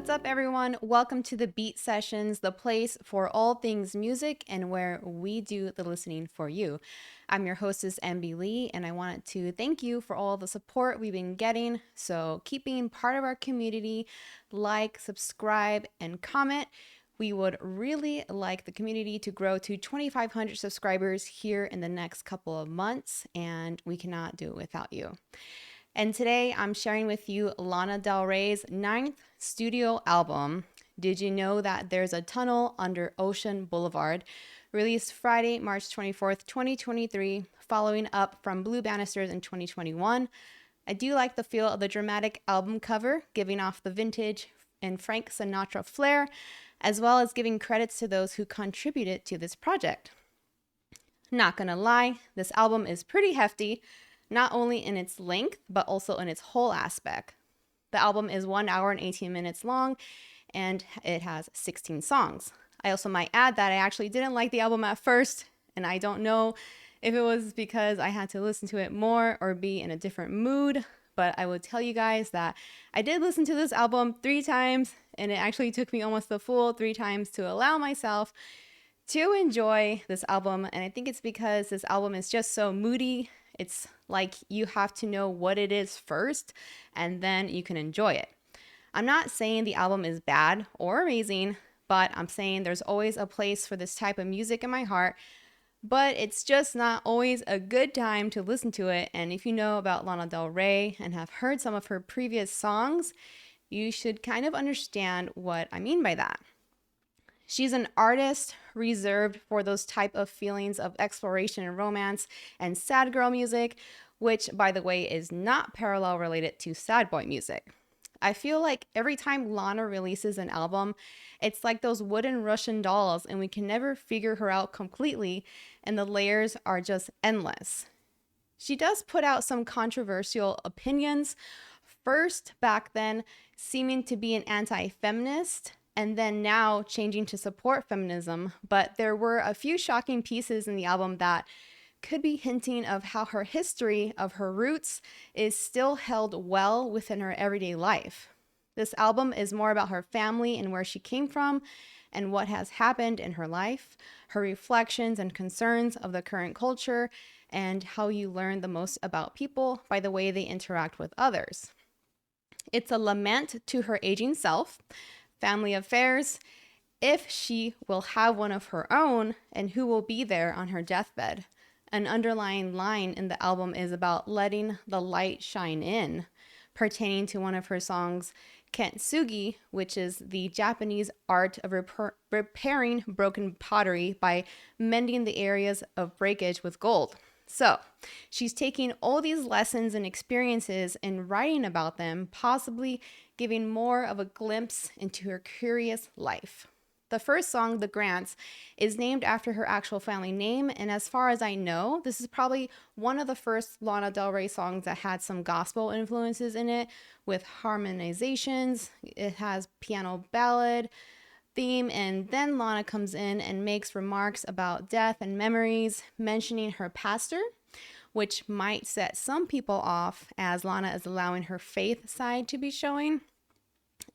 What's up, everyone? Welcome to the Beat Sessions, the place for all things music and where we do the listening for you. I'm your hostess, MB Lee, and I wanted to thank you for all the support we've been getting. So keep being part of our community, like, subscribe, and comment. We would really like the community to grow to 2,500 subscribers here in the next couple of months, and we cannot do it without you. And today I'm sharing with you Lana Del Rey's 9th studio album, Did You Know That There's a Tunnel Under Ocean Boulevard, released Friday, March 24th, 2023, following up from Blue Banisters in 2021. I do like the feel of the dramatic album cover, giving off the vintage and Frank Sinatra flair, as well as giving credits to those who contributed to this project. Not gonna lie, this album is pretty hefty, not only in its length, but also in its whole aspect. The album is 1 hour and 18 minutes long, and it has 16 songs. I also might add that I actually didn't like the album at first, and I don't know if it was because I had to listen to it more or be in a different mood, but I would tell you guys that I did listen to this album 3 times, and it actually took me almost the full 3 times to allow myself to enjoy this album. And I think it's because this album is just so moody. It's like you have to know what it is first, and then you can enjoy it. I'm not saying the album is bad or amazing, but I'm saying there's always a place for this type of music in my heart, but it's just not always a good time to listen to it. And if you know about Lana Del Rey and have heard some of her previous songs, you should kind of understand what I mean by that. She's an artist reserved for those type of feelings of exploration and romance and sad girl music, which, by the way, is not parallel related to sad boy music. I feel like every time Lana releases an album, it's like those wooden Russian dolls, and we can never figure her out completely, and the layers are just endless. She does put out some controversial opinions, first back then seeming to be an anti-feminist, and then now changing to support feminism. But there were a few shocking pieces in the album that could be hinting of how her history of her roots is still held well within her everyday life. This album is more about her family and where she came from and what has happened in her life, her reflections and concerns of the current culture, and how you learn the most about people by the way they interact with others. It's a lament to her aging self, family affairs, if she will have one of her own, and who will be there on her deathbed. An underlying line in the album is about letting the light shine in, pertaining to one of her songs, Kintsugi, which is the Japanese art of repairing broken pottery by mending the areas of breakage with gold. So she's taking all these lessons and experiences and writing about them, possibly giving more of a glimpse into her curious life. The first song, The Grants, is named after her actual family name, and as far as I know, this is probably one of the first Lana Del Rey songs that had some gospel influences in it, with harmonizations. It has piano ballad theme, and then Lana comes in and makes remarks about death and memories, mentioning her pastor, which might set some people off as Lana is allowing her faith side to be showing.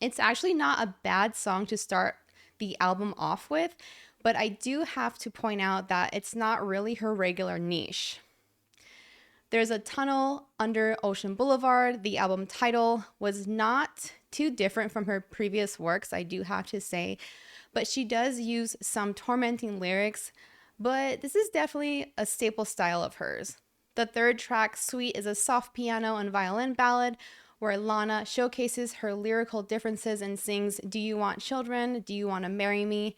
It's actually not a bad song to start the album off with, but I do have to point out that it's not really her regular niche. There's a tunnel under Ocean Boulevard. The album title was not too different from her previous works, I do have to say, but she does use some tormenting lyrics, but this is definitely a staple style of hers. The third track, Sweet, is a soft piano and violin ballad where Lana showcases her lyrical differences and sings, "Do you want children? Do you want to marry me?"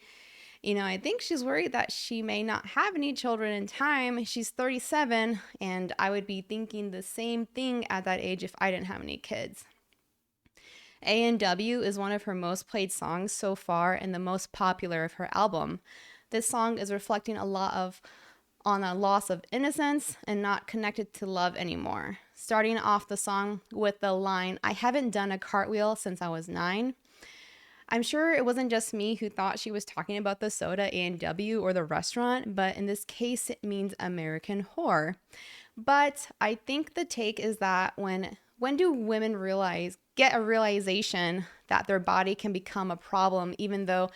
You know, I think she's worried that she may not have any children in time. She's 37, and I would be thinking the same thing at that age if I didn't have any kids. A&W is one of her most played songs so far and the most popular of her album. This song is reflecting on a loss of innocence and not connected to love anymore. Starting off the song with the line, "I haven't done a cartwheel since I was 9. I'm sure it wasn't just me who thought she was talking about the soda A&W or the restaurant, but in this case, it means American whore. But I think the take is that when when do women get a realization that their body can become a problem even though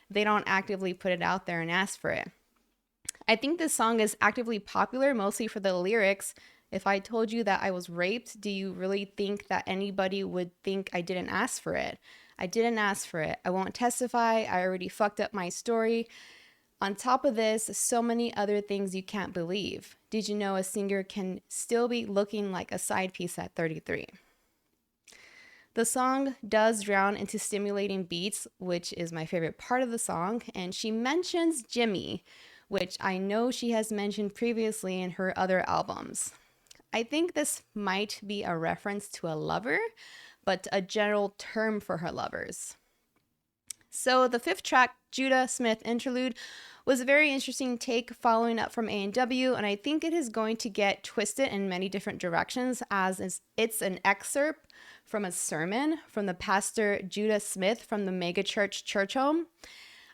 they don't actively put it out there and ask for it? I think this song is actively popular mostly for the lyrics. If I told you that I was raped, do you really think that anybody would think I didn't ask for it? I didn't ask for it. I won't testify. I already fucked up my story. On top of this, so many other things you can't believe. Did you know a singer can still be looking like a side piece at 33? The song does drown into stimulating beats, which is my favorite part of the song, and she mentions Jimmy, which I know she has mentioned previously in her other albums. I think this might be a reference to a lover, but a general term for her lovers. So the fifth track, Judah Smith Interlude, was a very interesting take following up from A&W, and I think it is going to get twisted in many different directions as it's an excerpt from a sermon from the pastor Judah Smith from the megachurch church home.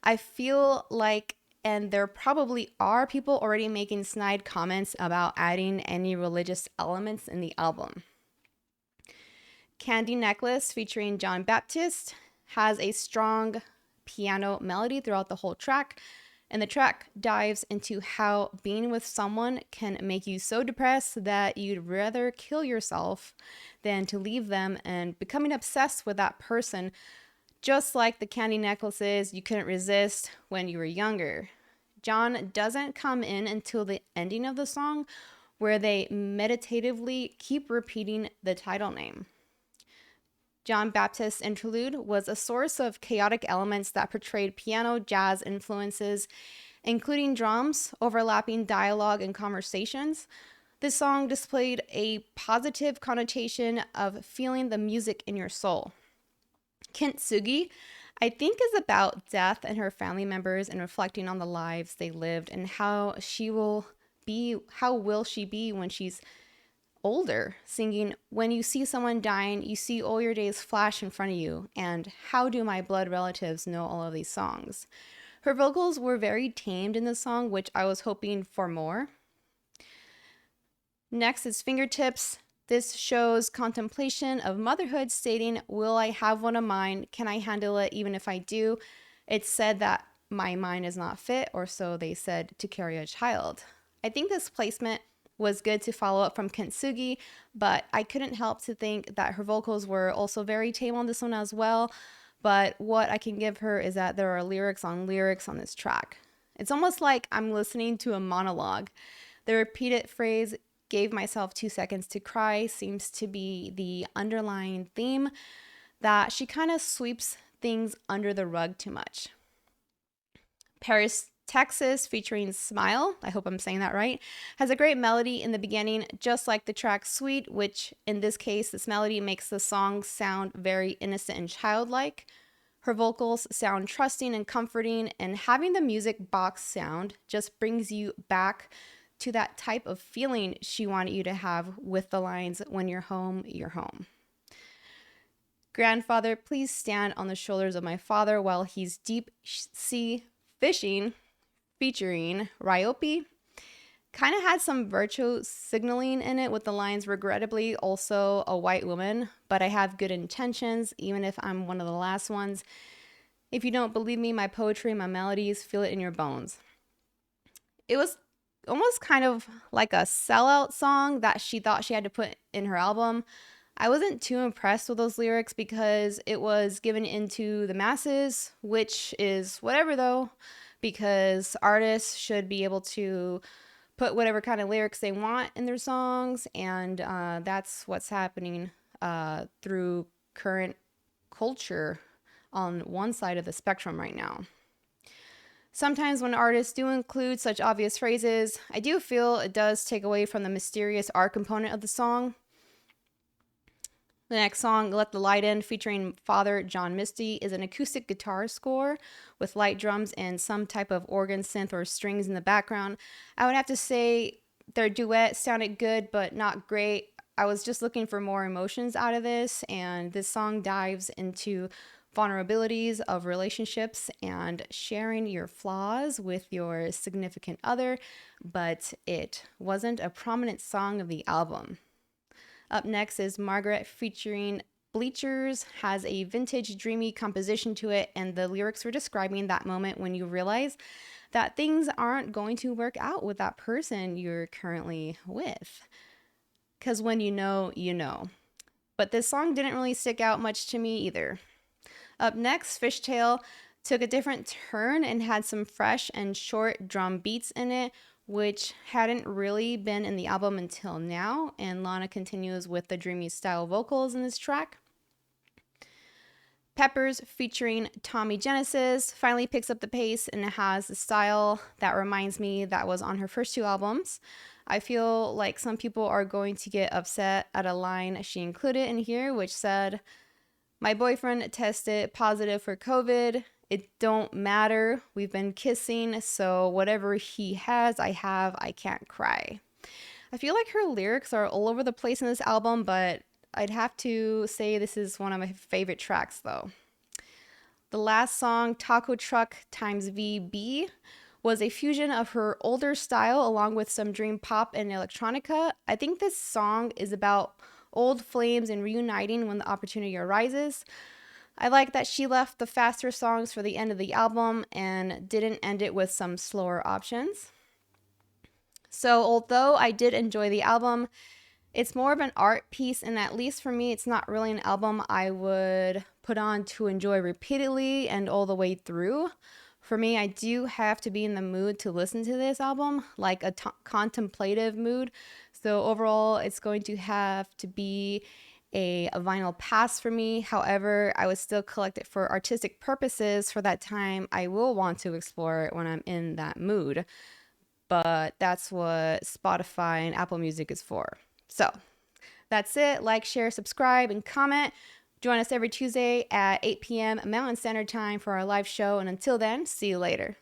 I feel like, and there probably are people already making snide comments about adding any religious elements in the album. Candy Necklace featuring John Baptist has a strong piano melody throughout the whole track, and the track dives into how being with someone can make you so depressed that you'd rather kill yourself than to leave them, and becoming obsessed with that person, just like the candy necklaces you couldn't resist when you were younger. John doesn't come in until the ending of the song, where they meditatively keep repeating the title name. John Baptist's interlude was a source of chaotic elements that portrayed piano jazz influences, including drums, overlapping dialogue, and conversations. This song displayed a positive connotation of feeling the music in your soul. Kintsugi, I think, is about death and her family members and reflecting on the lives they lived and how will she be when she's older, singing, "When you see someone dying, you see all your days flash in front of you," and "How do my blood relatives know all of these songs?" Her vocals were very tamed in the song, which I was hoping for more. Next is Fingertips. This shows contemplation of motherhood, stating, "Will I have one of mine? Can I handle it even if I do? It's said that my mind is not fit, or so they said, to carry a child." I think this placement was good to follow up from Kintsugi, but I couldn't help to think that her vocals were also very tame on this one as well. But what I can give her is that there are lyrics on this track. It's almost like I'm listening to a monologue. The repeated phrase, "gave myself 2 seconds to cry," seems to be the underlying theme, that she kind of sweeps things under the rug too much. Paris, Texas, featuring Smile, I hope I'm saying that right, has a great melody in the beginning, just like the track Sweet, which in this case, this melody makes the song sound very innocent and childlike. Her vocals sound trusting and comforting, and having the music box sound just brings you back to that type of feeling she wanted you to have with the lines, "When you're home, you're home." Grandfather, please stand on the shoulders of my father while he's deep sea fishing, featuring Ryopi, kind of had some virtue signaling in it with the lines, "regrettably also a white woman, but I have good intentions, even if I'm one of the last ones. If you don't believe me, my poetry, my melodies, feel it in your bones." It was almost kind of like a sellout song that she thought she had to put in her album. I wasn't too impressed with those lyrics because it was given into the masses, which is whatever though, because artists should be able to put whatever kind of lyrics they want in their songs, and that's what's happening through current culture on one side of the spectrum right now. Sometimes when artists do include such obvious phrases, I do feel it does take away from the mysterious art component of the song. The next song, Let the Light In, featuring Father John Misty, is an acoustic guitar score with light drums and some type of organ, synth, or strings in the background. I would have to say their duet sounded good, but not great. I was just looking for more emotions out of this, and this song dives into vulnerabilities of relationships and sharing your flaws with your significant other, but it wasn't a prominent song of the album. Up next is Margaret featuring Bleachers, has a vintage dreamy composition to it, and the lyrics were describing that moment when you realize that things aren't going to work out with that person you're currently with. Because when you know, you know. But this song didn't really stick out much to me either. Up next, Fishtail took a different turn and had some fresh and short drum beats in it, which hadn't really been in the album until now, and Lana continues with the dreamy style vocals in this track. Peppers featuring Tommy Genesis finally picks up the pace and has the style that reminds me that was on her first two albums. I feel like some people are going to get upset at a line she included in here, which said, "My boyfriend tested positive for COVID. It don't matter. We've been kissing, so whatever he has, I have. I can't cry." I feel like her lyrics are all over the place in this album, but I'd have to say this is one of my favorite tracks, though. The last song, Taco Truck times VB, was a fusion of her older style along with some dream pop and electronica. I think this song is about old flames and reuniting when the opportunity arises. I like that she left the faster songs for the end of the album and didn't end it with some slower options. So although I did enjoy the album, it's more of an art piece, and at least for me, it's not really an album I would put on to enjoy repeatedly and all the way through. For me, I do have to be in the mood to listen to this album, like a contemplative mood. So overall, it's going to have to be a vinyl pass for me. However, I would still collect it for artistic purposes for that time. I will want to explore it when I'm in that mood. But that's what Spotify and Apple Music is for. So that's it. Like, share, subscribe, and comment. Join us every Tuesday at 8 p.m. Mountain Standard Time for our live show. And until then, see you later.